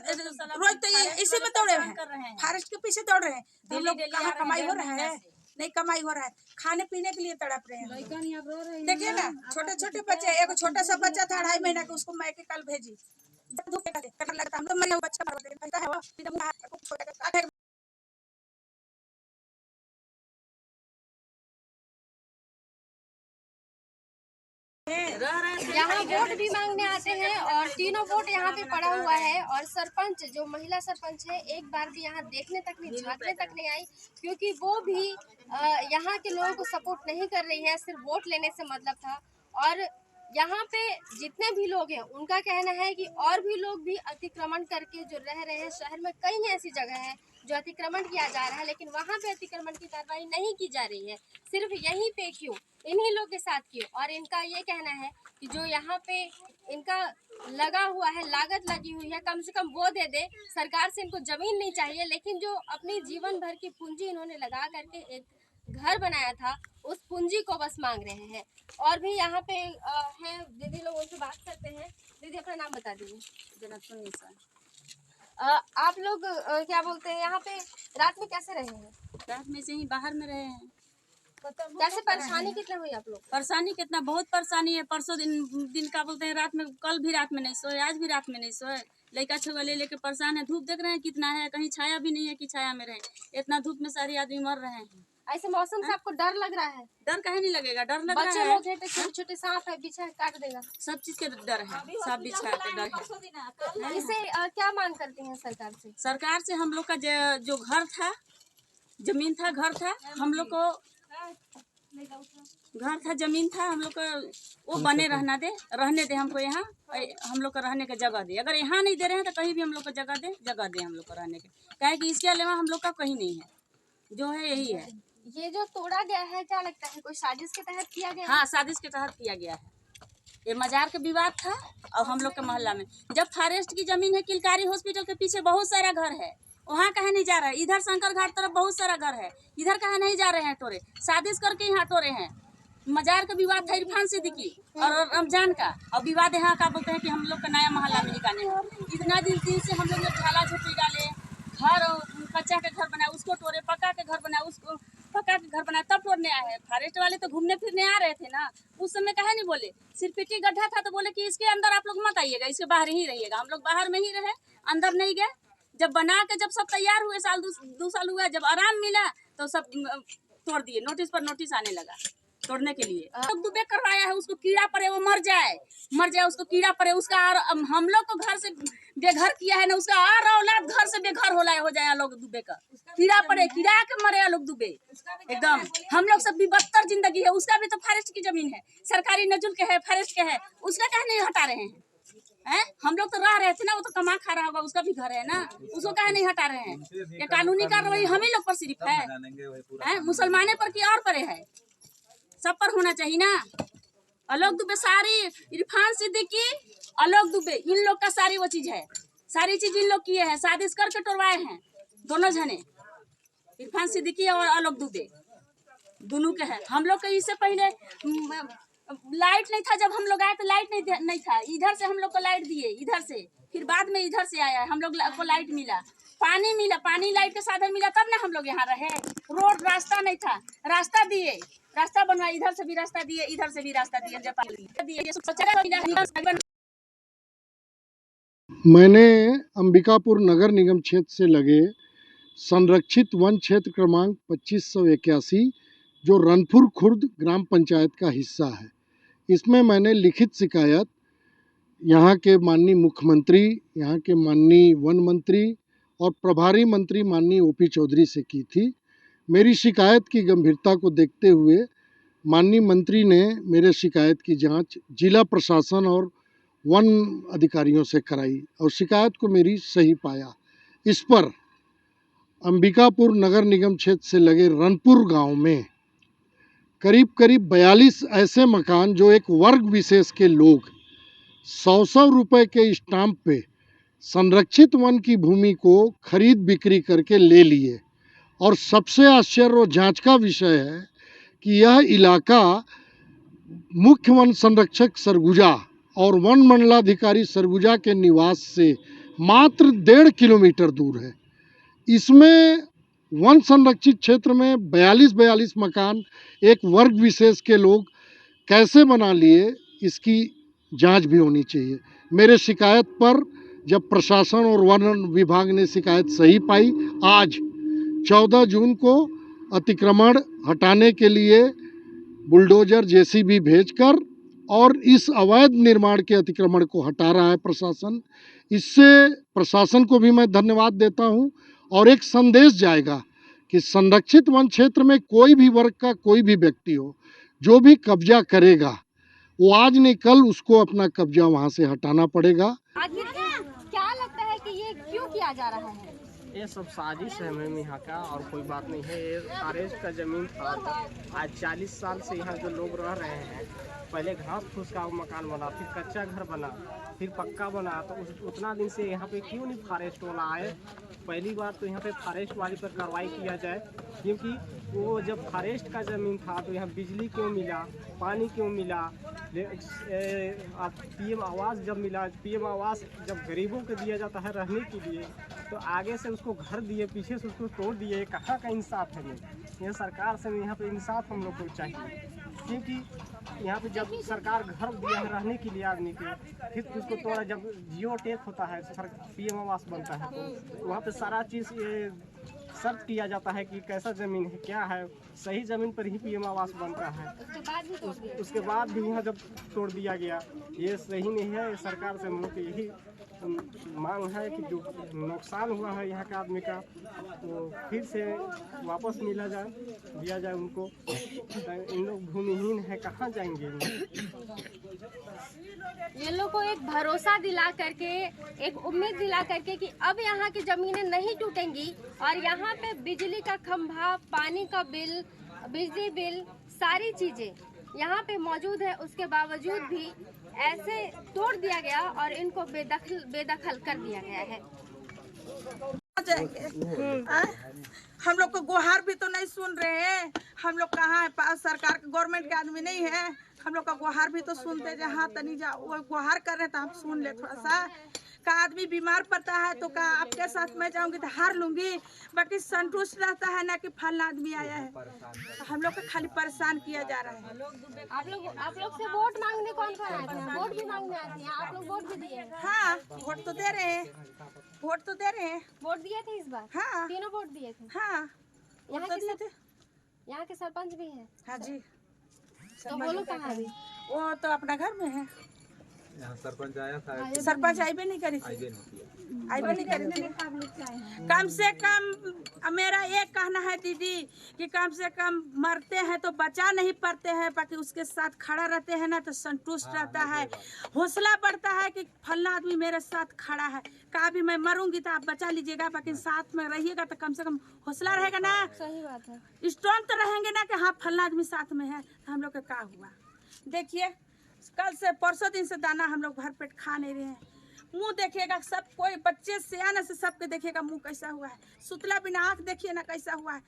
रोज तो इसी में दौड़े हैं, फॉरेस्ट के पीछे दौड़ रहे हैं। हम लोग कहाँ कमाई हो रहा है? नहीं कमाई हो रहा है, खाने पीने के लिए तड़प रहे हैं। देखिए ना, छोटे छोटे बच्चे, एक छोटा सा बच्चा था 2.5 महीना का, उसको मैं के कल भेजी। यहाँ वोट भी मांगने आते हैं और तीनों वोट यहाँ पे पड़ा हुआ है। और सरपंच, जो महिला सरपंच है, एक बार भी यहाँ देखने तक नहीं, झांकने तक नहीं आई, क्योंकि वो भी यहाँ के लोगों को सपोर्ट नहीं कर रही है, सिर्फ वोट लेने से मतलब था। और यहाँ पे जितने भी लोग हैं उनका कहना है कि और भी लोग भी अतिक्रमण करके जो रह रहे हैं, शहर में कई ऐसी जगह है जो अतिक्रमण किया जा रहा है, लेकिन वहाँ पे अतिक्रमण की कार्रवाई नहीं की जा रही है। सिर्फ यहीं पे क्यों, इन्हीं लोग के साथ क्यों? और इनका ये कहना है कि जो यहाँ पे इनका लगा हुआ है, लागत लगी हुई है, कम से कम वो दे दे। सरकार से इनको जमीन नहीं चाहिए, लेकिन जो अपनी जीवन भर की पूंजी इन्होंने लगा करके एक घर बनाया था, उस पूंजी को बस मांग रहे हैं। और भी यहाँ पे हैं दीदी लोग, उनसे बात करते हैं। दीदी अपना नाम बता दीजिए। आप लोग क्या बोलते हैं, यहाँ पे रात में कैसे रहे हैं? रात में से ही बाहर में रहे हैं। कैसे परेशानी कितना हुई आप लोग? परेशानी कितना, बहुत परेशानी है। परसों दिन का बोलते हैं रात में, कल भी रात में नहीं सोए, आज भी रात में नहीं सोए। लड़का छुआ ले लेके परेशान है। धूप देख रहे हैं कितना है, कहीं छाया भी नहीं है कि छाया में रहे। इतना धूप में सारी आदमी मर रहे हैं। ऐसे मौसम से आपको डर लग रहा है? डर काहे नहीं लगेगा, डर लग रहा है। बच्चे लोग हैं, छोटे छोटे सांप है, बिच्छा काट देगा, सब चीज के डर है, सब बिच्छा के डर है। इसे क्या मांग करते हैं सरकार से? सरकार से हम लोग का जो घर था, जमीन था, घर था, हम लोग को घर था, जमीन था, हम लोग को वो बने रहने दे हमको। यहाँ हम लोग को रहने का जगह दे। अगर यहाँ नहीं दे रहे हैं तो कहीं भी हम लोग को जगह दे हम लोग को रहने के। क्या है कि इसके अलावा हम लोग का कहीं नहीं है, जो है यही है। ये जो तोड़ा गया है, क्या लगता है कोई साजिश के तहत किया गया? हाँ, साजिश के तहत किया गया है। ये मजार का विवाद था। और हम लोग के मोहल्ला में जब फॉरेस्ट की जमीन है, किलकारी हॉस्पिटल के पीछे बहुत सारा घर है, वहाँ कहे नहीं जा रहा है। इधर शंकर घाट तरफ बहुत सारा घर है, इधर कहे नहीं जा रहे हैं टोरे। साजिश करके यहाँ टोरे हैं। मजार का विवाद था इरफान सिद्दीकी और रमजान का, और विवाद यहाँ का बोलते हैं कि हम लोग का नया मोहल्ला में निकालने। इतना दिन से हम लोग ने झाला झोपड़ी डाले, घर कच्चा के घर बनाए, उसको टोरे, पक्का के घर बनाए, उसको पका के घर बनाया तब तोड़ने आए हैं। फॉरेस्ट वाले तो घूमने फिरने आ रहे थे ना, उस समय कहे नहीं बोले, सिर्फ पिटी गड्ढा था तो बोले कि इसके अंदर आप लोग मत आइएगा, इसके बाहर ही रहिएगा। हम लोग बाहर में ही रहे, अंदर नहीं गए। जब बना के जब सब तैयार हुए, साल दो साल हुआ, जब आराम मिला तो सब तोड़ दिए। नोटिस पर नोटिस आने लगा तोड़ने के लिए। अब दुबे करवाया है, उसको कीड़ा पड़े वो मर जाए उसको कीड़ा पड़े उसका। और हम लोग को घर से बेघर किया है ना, उसका और औलाद घर से बेघर हो जाए लोग दुबे का। कीड़ा पड़े, कीड़ा के मरे लोग दुबे एकदम। हम लोग सब भी बदतर जिंदगी है। उसका भी तो फॉरेस्ट की जमीन है, सरकारी नजुल के है, फॉरेस्ट के है, उसका कहे नहीं हटा रहे हैं? हम लोग तो रह रहे थे ना, वो तो कमा खा रहा होगा, उसका भी घर है ना, उसको कहे नहीं हटा रहे हैं? ये कानूनी कार्रवाई हम ही लोग पर सिर्फ है, मुसलमाने पर की और परे है, सब पर होना चाहिए ना। आलोक दुबे सारी, इरफान सिद्दीकी, आलोक दुबे, इन लोग का सारी वो चीज है, सारी चीज इन लोग किए हैं, साजिश करके टोरवाए हैं दोनों जने, इरफान सिद्दीकी और आलोक दुबे दोनों के हैं। हम लोग के इससे पहले लाइट नहीं था, जब हम लोग आए तो लाइट नहीं था। इधर से हम लोग को लाइट दिए, इधर से, फिर बाद में इधर से आया, हम लोग को लाइट मिला, पानी मिला, पानी लाइट के साधन मिला, तब ना हम लोग यहाँ रहे। रोड रास्ता नहीं था, रास्ता दिए, रास्ता बनवाए, इधर से भी रास्ता दिए, इधर से भी रास्ता दिए। मैंने अंबिकापुर नगर निगम क्षेत्र से लगे संरक्षित वन क्षेत्र क्रमांक 2581 जो रनपुर खुर्द ग्राम पंचायत का हिस्सा है, इसमें मैंने लिखित शिकायत यहाँ के माननीय मुख्यमंत्री, यहाँ के माननीय वन मंत्री और प्रभारी मंत्री माननीय ओपी चौधरी से की थी। मेरी शिकायत की गंभीरता को देखते हुए माननीय मंत्री ने मेरे शिकायत की जांच जिला प्रशासन और वन अधिकारियों से कराई और शिकायत को मेरी सही पाया। इस पर अंबिकापुर नगर निगम क्षेत्र से लगे रनपुर गांव में करीब 42 ऐसे मकान जो एक वर्ग विशेष के लोग 100 रुपए के स्टाम्प पे संरक्षित वन की भूमि को खरीद बिक्री करके ले लिए। और सबसे आश्चर्य और जांच का विषय है कि यह इलाका मुख्य वन संरक्षक सरगुजा और वन मंडलाधिकारी सरगुजा के निवास से मात्र 1.5 किलोमीटर दूर है। इसमें वन संरक्षित क्षेत्र में 42 मकान एक वर्ग विशेष के लोग कैसे बना लिए, इसकी जांच भी होनी चाहिए। मेरे शिकायत पर जब प्रशासन और वन विभाग ने शिकायत सही पाई, आज 14 जून को अतिक्रमण हटाने के लिए बुलडोजर जेसीबी भेजकर और इस अवैध निर्माण के अतिक्रमण को हटा रहा है प्रशासन। इससे प्रशासन को भी मैं धन्यवाद देता हूं और एक संदेश जाएगा कि संरक्षित वन क्षेत्र में कोई भी वर्ग का कोई भी व्यक्ति हो, जो भी कब्जा करेगा वो आज नहीं कल उसको अपना कब्जा वहां से हटाना पड़ेगा। आखिर क्या लगता है कि ये क्यों किया जा रहा है? ये सब साजिश है मैम यहाँ का, और कोई बात नहीं है। ये फॉरेस्ट का जमीन था, आज 40 साल से यहाँ जो लोग रह रहे हैं, पहले घास फूस का मकान बना, फिर कच्चा घर बना, फिर पक्का बना, तो उतना दिन से यहाँ पे क्यों नहीं फॉरेस्ट वाला आए? पहली बात तो यहाँ पे फॉरेस्ट वाले पर कार्रवाई किया जाए, क्योंकि वो जब फॉरेस्ट का ज़मीन था तो यहाँ बिजली क्यों मिला, पानी क्यों मिला, आप पीएम आवास जब मिला, पीएम आवास जब गरीबों को दिया जाता है रहने के लिए, तो आगे से उसको घर दिए, पीछे से उसको तोड़ दिए, कहाँ का इंसाफ है? ये सरकार से यहाँ पे इंसाफ हम लोग को चाहिए, क्योंकि यहाँ पे जब सरकार घर दिया है रहने के लिए आदमी को, फिर उसको तोड़ा, जब जियो टेक होता है, पीएम आवास बनता है, तो वहाँ पे सारा चीज़ ये सर्च किया जाता है कि कैसा ज़मीन है, क्या है, सही ज़मीन पर ही पीएम आवास बनता है। उसके बाद भी यहाँ जब तोड़ दिया गया, ये सही नहीं है। सरकार से हम लोग की यही मांग है कि जो नुकसान हुआ है यहाँ का आदमी का, तो फिर से वापस मिला जाए, दिया जाए उनको। इन लोग भूमिहीन है, कहाँ जाएंगे? ये लोग को एक भरोसा दिला करके, एक उम्मीद दिला करके कि अब यहाँ की जमीनें नहीं टूटेंगी और यहाँ पे बिजली का खंभा, पानी का बिल, बिजली बिल, सारी चीजें यहाँ पे मौजूद है, उसके बावजूद भी ऐसे तोड़ दिया गया और इनको बेदखल कर दिया गया है। हम लोग को गुहार भी तो नहीं सुन रहे हैं। हम लोग कहाँ है, पास सरकार के गवर्नमेंट के आदमी नहीं है। हम लोग का गुहार भी तो सुनते, जहाँ तनी जा वो गुहार कर रहे हैं तो हम सुन ले थोड़ा सा। का आदमी बीमार पड़ता है तो का आपके साथ मैं जाऊंगी तो हार लूंगी, बाकी संतुष्ट रहता है ना कि फलना आदमी आया है। हम लोग को खाली परेशान किया जा रहा है। आप लोग से वोट मांगने कौन कौन आए थे? वोट भी मांगने आते हैं आप लोग? वोट भी दिए? हाँ, वोट तो दे रहे हैं, वोट तो दे रहे हैं। वोट दिए थे इस बार? हाँ, तीनों वोट दिए थे? हाँ, यहाँ के सरपंच भी हैं? हाँ जी। तो वो लोग कहाँ अभी? वो तो अपना घर में है। यहाँ सरपंच आया था, सरपंच आई भी नहीं करी थी, आई भी नहीं करी थी। कम से कम मेरा ये कहना है दीदी कि कम से कम मरते हैं तो बचा नहीं पाते हैं, बाकी उसके साथ खड़ा रहते हैं ना तो संतुष्ट रहता है, हौसला बढ़ता है कि फलना आदमी मेरे साथ खड़ा है। कहा भी मैं मरूंगी तो आप बचा लीजिएगा, बाकी साथ में रहिएगा तो कम से कम हौसला रहेगा ना। सही बात है, स्ट्रॉन्ग तो रहेंगे ना कि हाँ फलना आदमी साथ में है। हम लोग का क्या हुआ देखिए, कल से परसों दिन से दाना हम लोग भर पेट खा नहीं रहे हैं। मुंह देखिएगा सब, कोई बच्चे से आने से सबके देखिएगा मुंह कैसा हुआ है। सुतला बिना आँख देखिए ना कैसा हुआ है।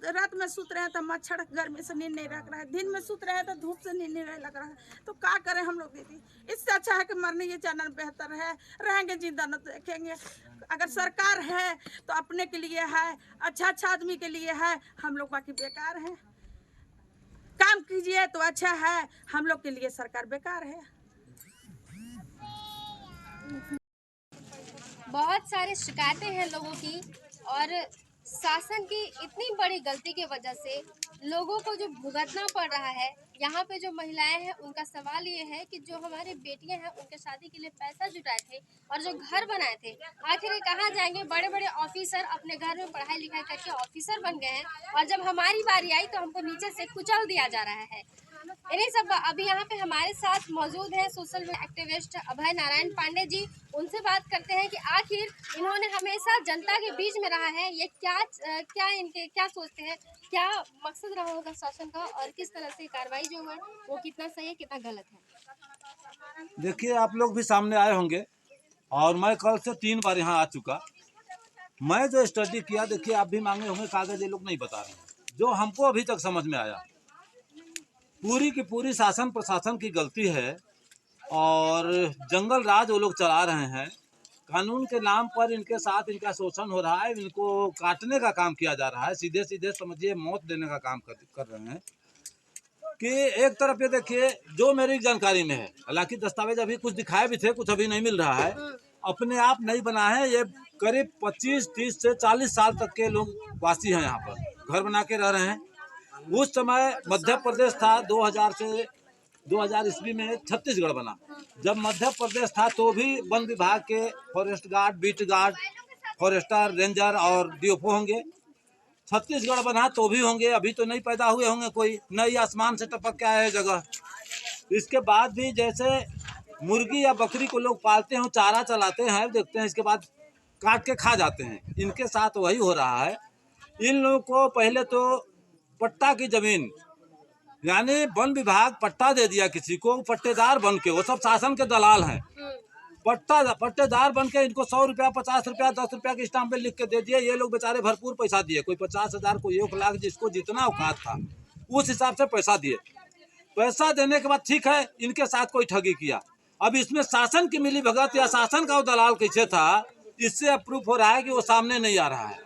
रात में सुत रहे हैं तो मच्छर गर्मी से नींद नहीं रख रहा है, दिन में सुत रहे हैं तो धूप से नींद नहीं लग रहा है। तो क्या करें हम लोग दीदी? इससे अच्छा है कि मरने ये जानना बेहतर है। रहेंगे जिंदा न देखेंगे। अगर सरकार है तो अपने के लिए है, अच्छा आदमी के लिए है। हम लोग बाकी बेकार हैं। काम कीजिए तो अच्छा है, हम लोग के लिए सरकार बेकार है। बहुत सारी शिकायतें हैं लोगों की, और शासन की इतनी बड़ी गलती की वजह से लोगों को जो भुगतना पड़ रहा है। यहाँ पे जो महिलाएं हैं उनका सवाल ये है कि जो हमारी बेटियां हैं उनके शादी के लिए पैसा जुटाए थे और जो घर बनाए थे, आखिर ये कहाँ जाएंगे? बड़े बड़े ऑफिसर अपने घर में पढ़ाई लिखाई करके ऑफिसर बन गए हैं, और जब हमारी बारी आई तो हमको नीचे से कुचल दिया जा रहा है। इन्हीं सब अभी यहाँ पे हमारे साथ मौजूद है सोशल एक्टिविस्ट अभय नारायण पांडे जी। उनसे बात करते हैं कि आखिर इन्होंने हमेशा जनता के बीच में रहा है, ये क्या सोचते हैं, क्या मकसद रहा होगा शासन का, और किस तरह से कार्रवाई जो है वो कितना सही है कितना गलत है। देखिए, आप लोग भी सामने आए होंगे और मैं कल से 3 बार यहाँ आ चुका। मैं जो स्टडी किया, देखिए आप भी मांगे होंगे कागज, ये लोग नहीं बता रहे हैं। जो हमको अभी तक समझ में आया, पूरी की पूरी शासन प्रशासन की गलती है और जंगल राज वो लोग चला रहे हैं। कानून के नाम पर इनके साथ इनका शोषण हो रहा है, इनको काटने का काम किया जा रहा है, सीधे सीधे समझिए मौत देने का काम कर रहे हैं। कि एक तरफ ये देखिए, जो मेरी जानकारी में है, हालांकि दस्तावेज अभी कुछ दिखाए भी थे, कुछ अभी नहीं मिल रहा है, अपने आप नहीं बना है। ये करीब 25, 30 से 40 साल तक के लोग वासी हैं, यहाँ पर घर बना के रह रहे हैं। उस समय मध्य प्रदेश था, 2000 से 2000 ईस्वी में छत्तीसगढ़ बना। जब मध्य प्रदेश था तो भी वन विभाग के forest guard, beat guard, forester, ranger और डीएफओ होंगे। छत्तीसगढ़ बना तो भी होंगे, अभी तो नहीं पैदा हुए होंगे कोई, नई आसमान से टपक के आया है जगह। इसके बाद भी जैसे मुर्गी या बकरी को लोग पालते हैं, चारा चलाते हैं, देखते हैं, इसके बाद काट के खा जाते हैं। इनके साथ वही हो रहा है। इन लोगों को पहले तो पट्टा की जमीन, यानी वन विभाग पट्टा दे दिया किसी को, पट्टेदार बन के, वो सब शासन के दलाल हैं। पट्टेदार बन के इनको 100 रुपया, 50 रुपया, 10 रुपया के स्टाम्प पे लिख के दे दिए। ये लोग बेचारे भरपूर पैसा दिए, कोई 50,000, कोई 1 लाख, जिसको जितना औकात था उस हिसाब से पैसा दिए। पैसा देने के बाद ठीक है, इनके साथ कोई ठगी किया। अब इसमें शासन की मिली भगत या शासन का वो दलाल कैसे था, इससे अब प्रूफ हो रहा है कि वो सामने नहीं आ रहा है।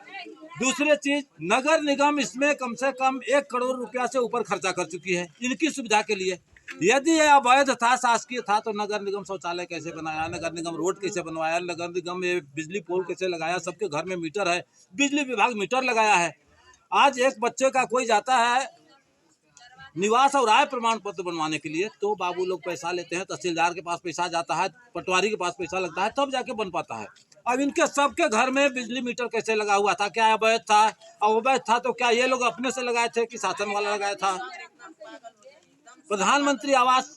दूसरी चीज, नगर निगम इसमें कम से कम 1 करोड़ रुपया से ऊपर खर्चा कर चुकी है इनकी सुविधा के लिए। यदि ये अवैध था, शासकीय था, तो नगर निगम शौचालय कैसे बनाया, नगर निगम रोड कैसे बनवाया, नगर निगम में बिजली पोल कैसे लगाया, सबके घर में मीटर है, बिजली विभाग मीटर लगाया है। आज एक बच्चे का कोई जाता है निवास और आय प्रमाण पत्र बनवाने के लिए, तो बाबू लोग पैसा लेते हैं, तहसीलदार के पास पैसा जाता है, पटवारी के पास पैसा लगता है, तब जाके बन पाता है। अब इनके सबके घर में बिजली मीटर कैसे लगा हुआ था? क्या अवैध था? अवैध था तो क्या ये लोग अपने से लगाए थे कि शासन वाला लगाया था? प्रधानमंत्री आवास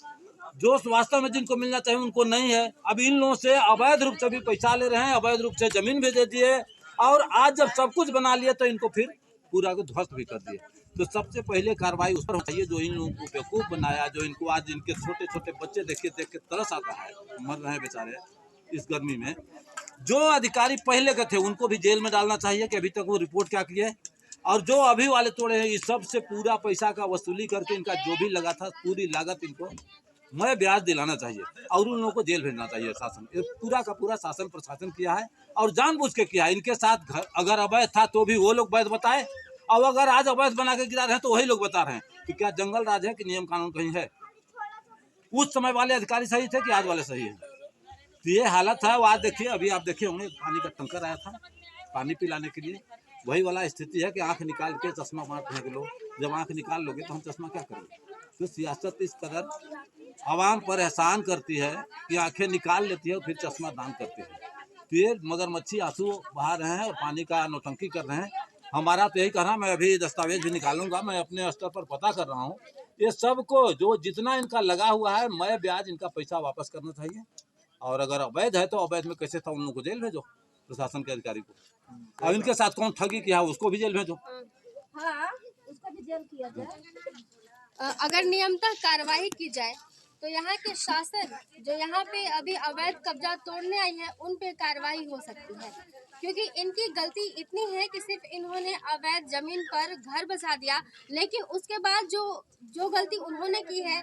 जो वास्तव में जिनको मिलना चाहिए उनको नहीं है। अब इन लोगों से अवैध रूप से भी पैसा ले रहे हैं, अवैध रूप से जमीन भी दे दिए, और आज जब सब कुछ बना लिए तो इनको फिर पूरा को ध्वस्त भी कर दिए। तो सबसे पहले कार्रवाई उस पर होनी चाहिए जो इन लोगों को बेवकूफ़ बनाया, जो इनको आज इनके छोटे छोटे बच्चे देख के तरस आता है, मर रहे हैं बेचारे इस गर्मी में। जो अधिकारी पहले के थे उनको भी जेल में डालना चाहिए कि अभी तक वो रिपोर्ट क्या किए, और जो अभी वाले तोड़े हैं, इस सब से पूरा पैसा का वसूली करके इनका जो भी लगा था पूरी लागत इनको मैं ब्याज दिलाना चाहिए और उन लोगों को जेल भेजना चाहिए शासन। ये पूरा का पूरा शासन प्रशासन किया है और जानबूझ के किया है। इनके साथ अगर अवैध था तो भी वो लोग वैध बताए, और अगर आज अवैध बना के गिरा रहे हैं तो वही लोग बता रहे हैं कि क्या जंगल राज है कि नियम कानून कहीं है। उस समय वाले अधिकारी सही थे कि आज वाले सही है। तो ये हालत है। वो आज देखिए, अभी आप देखिए होंगे पानी का टंकर आया था पानी पिलाने के लिए, वही वाला स्थिति है कि आंख निकाल के चश्मा बांटने के लोग, जब आंख निकाल लोगे तो हम चश्मा क्या करेंगे। तो सियासत इस तरह आवाम पर एहसान करती है कि आंखें निकाल लेती है और फिर चश्मा दान करती है। तो ये मगरमच्छी आंसू बहा रहे हैं और पानी का नौटंकी कर रहे हैं। हमारा तो यही कहना, मैं अभी दस्तावेज भी निकालूंगा, मैं अपने स्तर पर पता कर रहा हूँ। ये सबको जो जितना इनका लगा हुआ है, मैं ब्याज इनका पैसा वापस करना चाहिए। और अगर अवैध है तो अवैध में कैसे था, उन लोगों को जेल भेजो, प्रशासन के अधिकारी को। और इनके साथ कौन ठगी किया उसको भी जेल भेजो। हाँ, उसको भी जेल किया जाए। अगर नियमतः कार्रवाई की जाए तो यहाँ के शासन जो यहाँ पे अभी अवैध कब्जा तोड़ने आई है उन पे कार्रवाई हो सकती है, क्योंकि इनकी गलती इतनी है कि सिर्फ इन्होंने अवैध जमीन पर घर बसा दिया, लेकिन उसके बाद जो गलती उन्होंने की है,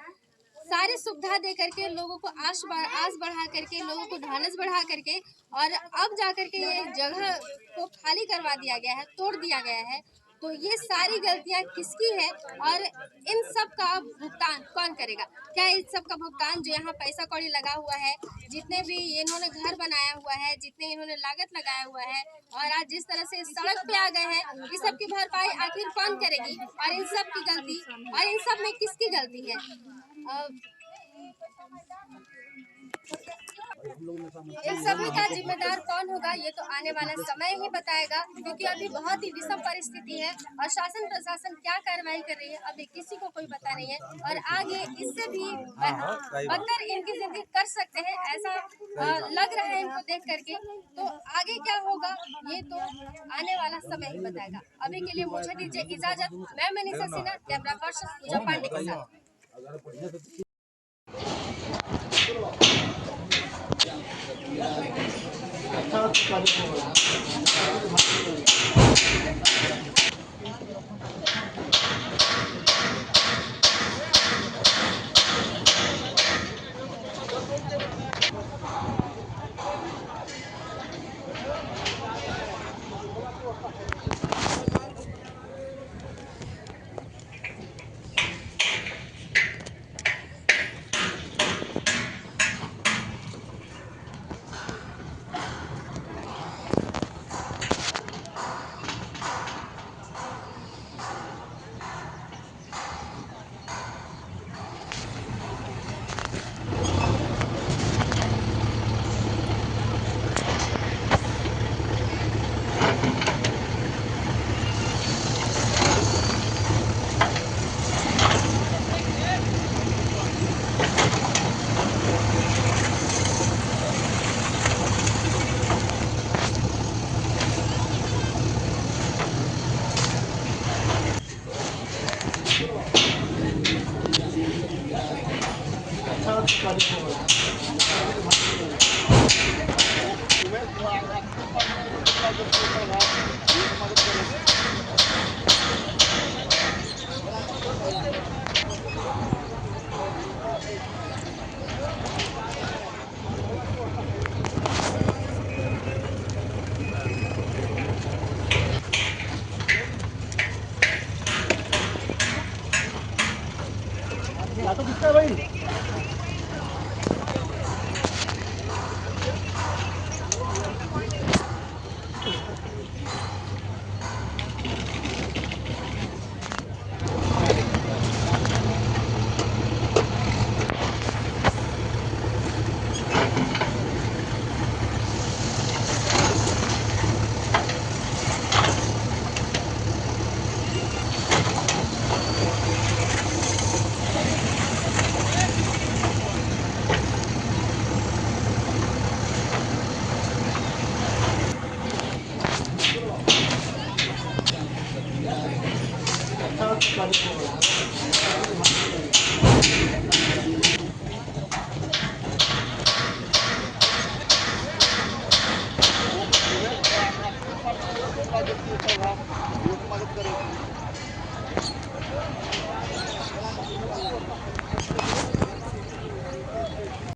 सारी सुविधा दे करके लोगों को आस बढ़ा करके, लोगों को ढालस बढ़ा करके, और अब जा करके ये जगह को खाली करवा दिया गया है, तोड़ दिया गया है। तो ये सारी गलतियां किसकी है और इन सब का भुगतान कौन करेगा? क्या इन सब का भुगतान जो यहाँ पैसा कौड़ी लगा हुआ है, जितने भी इन्होंने घर बनाया हुआ है, जितने इन्होंने लागत लगाया हुआ है, और आज जिस तरह से सड़क पे आ गए हैं, इस सब की भरपाई आखिर कौन करेगी? और इन सब की गलती, और इन सब में किसकी गलती है? इन सभी का जिम्मेदार कौन होगा, ये तो आने वाला समय ही बताएगा, क्योंकि अभी बहुत ही विषम परिस्थिति है और शासन प्रशासन क्या कार्रवाई कर रही है अभी किसी को कोई पता नहीं है, और आगे इससे भी बदतर इनकी जिंदगी कर सकते हैं, ऐसा लग रहा है इनको देख करके। तो आगे क्या होगा ये तो आने वाला समय ही बताएगा। अभी के लिए मुझे दीजिए इजाजत। मैं मनीषा सिन्हा, कैमरा पर्सन पूजा पांडे के साथ। अच्छा